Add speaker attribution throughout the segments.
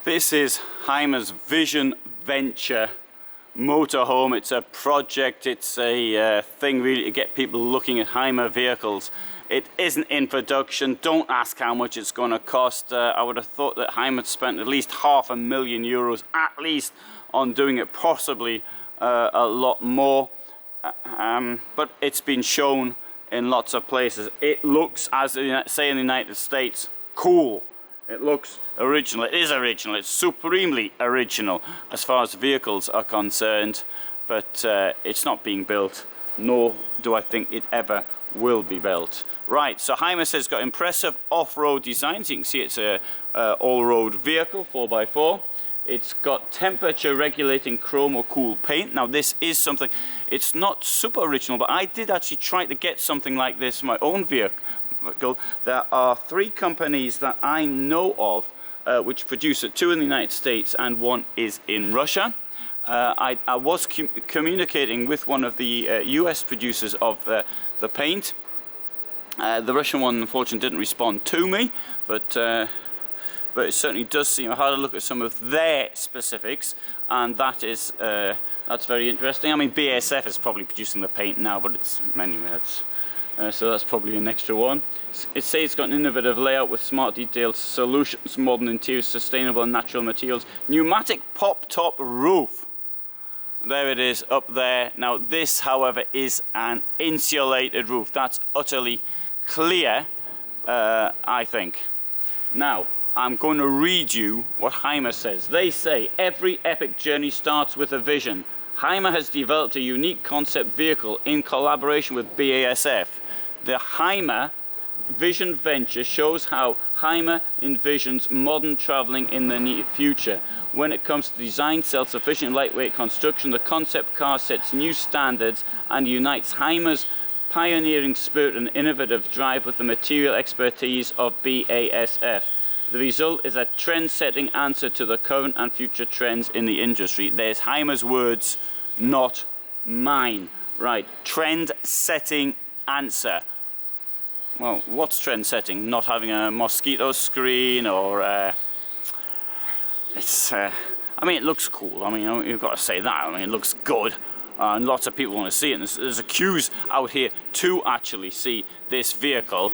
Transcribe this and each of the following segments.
Speaker 1: This is Hymer's Vision Venture motorhome. It's a project, it's a thing really to get people looking at Hymer vehicles. It isn't in production. Don't ask how much it's going to cost. I would have thought that Hymer spent at least €500,000 at least on doing it, possibly a lot more. But it's been shown in lots of places. It looks, as they say in the United States, cool. It looks original. It is original. It's supremely original as far as vehicles are concerned, but it's not being built, nor do I think it ever will be built. Right, so Hymer says it's got impressive off-road designs. You can see it's a all-road vehicle, 4x4. It's got temperature regulating chrome or cool paint. Now this is something, it's not super original, but I did actually try to get something like this in my own vehicle. There are 3 companies that I know of which produce it, 2 in the United States and 1 is in Russia. I was communicating with one of the US producers of the paint. The Russian one unfortunately didn't respond to me, but it certainly does seem. I had a look at some of their specifics, and that is that's very interesting. I mean, BASF is probably producing the paint now, but it's many minutes. So that's probably an extra one. It says it's got an innovative layout with smart detailed solutions, modern interiors, sustainable and natural materials, pneumatic pop-top roof. There it is up there. Now this, however, is an insulated roof. That's utterly clear, I think. Now, I'm going to read you what Hymer says. They say, every epic journey starts with a vision. Hymer has developed a unique concept vehicle in collaboration with BASF. The Hymer Vision Venture shows how Hymer envisions modern traveling in the near future. When it comes to design, self-sufficient, lightweight construction, the concept car sets new standards and unites Hymer's pioneering spirit and innovative drive with the material expertise of BASF. The result is a trend-setting answer to the current and future trends in the industry. There's Hymer's words, not mine. Right, trend-setting answer. Well, what's trend-setting? Not having a mosquito screen, or it's. I mean, it looks cool. I mean, you've got to say that. I mean, it looks good, and lots of people want to see it. And there's a queues out here to actually see this vehicle,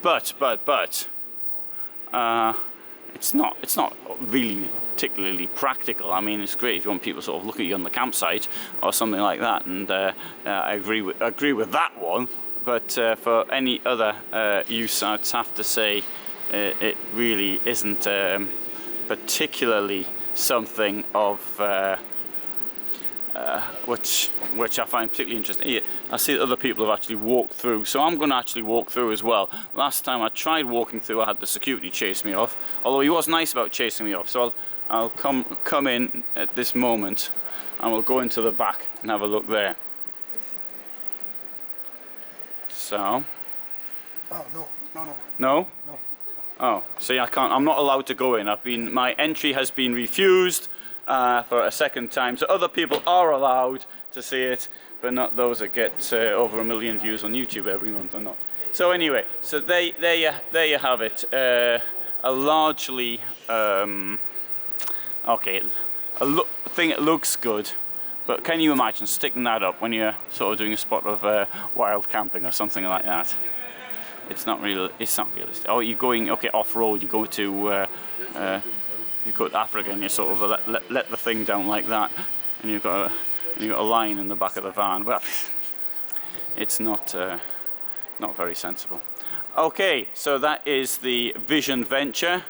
Speaker 1: but it's not really particularly practical. I mean, it's great if you want people to sort of look at you on the campsite or something like that, and I agree with that one. But for any other use, I'd have to say it really isn't particularly something of which I find particularly interesting. Here, I see that other people have actually walked through, so I'm going to actually walk through as well. Last time I tried walking through, I had the security chase me off, although he was nice about chasing me off. So I'll come in at this moment, and we'll go into the back and have a look there. So.
Speaker 2: Oh no.
Speaker 1: No?
Speaker 2: No.
Speaker 1: Oh, see, I can't. I'm not allowed to go in. My entry has been refused for a second time. So other people are allowed to see it, but not those that get over 1 million views on YouTube every month, or not. So anyway, so there you have it. A largely okay, thing that looks good. But can you imagine sticking that up when you're sort of doing a spot of wild camping or something like that? It's not real. It's not realistic. Oh, you're going off-road. You go to Africa and you sort of let the thing down like that, and you've got a line in the back of the van. Well, it's not very sensible. Okay, so that is the Vision Venture,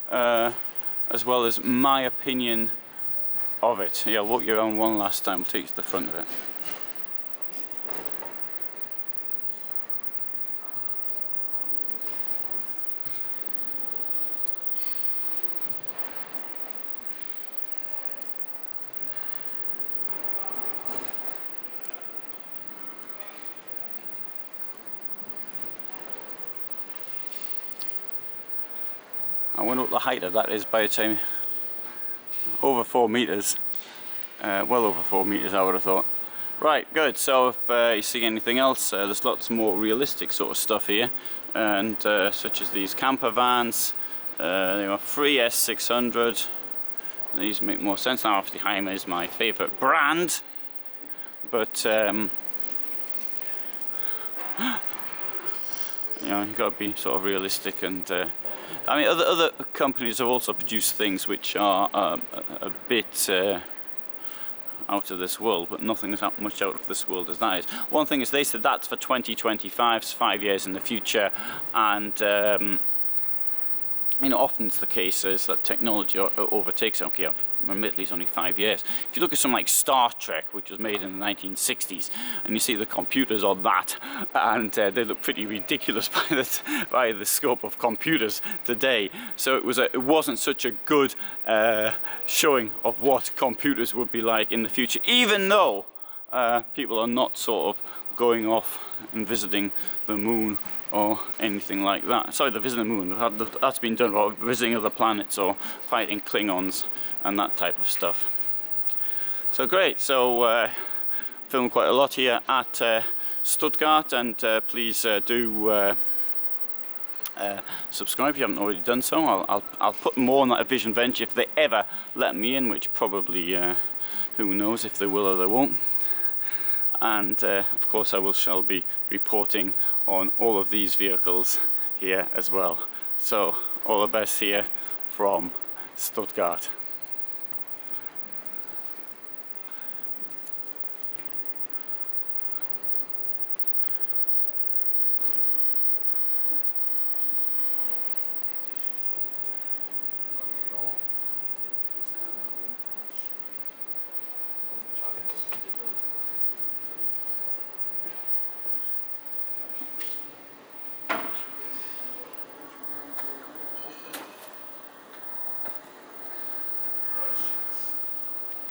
Speaker 1: as well as my opinion of it. Yeah, I'll walk you around one last time. We'll take you to the front of it. I wonder what the height of that is by the time. Over 4 meters. Well over 4 meters, I would have thought. Right, good. So if you see anything else, there's lots more realistic sort of stuff here, and such as these camper vans, There are 3S600. These make more sense now. Obviously, Hymer is my favourite brand, but you know, you've got to be sort of realistic. And I mean, other companies have also produced things which are a bit out of this world, but nothing is that much out of this world as that is. One thing is, they said that's for 2025, it's 5 years in the future, and you know, often it's the case is that technology overtakes. Okay, admittedly it's only 5 years. If you look at something like Star Trek, which was made in the 1960s, and you see the computers on that, and they look pretty ridiculous by the scope of computers today. So it wasn't such a good showing of what computers would be like in the future, even though people are not sort of going off and visiting the moon or anything like that. Sorry, the visiting the moon, that's been done, or visiting other planets or fighting Klingons and that type of stuff. So great, so filmed quite a lot here at Stuttgart, and please do subscribe if you haven't already done so. I'll put more on that Vision Venture if they ever let me in, which probably, who knows if they will or they won't. And of course shall be reporting on all of these vehicles here as well. So all the best here from Stuttgart.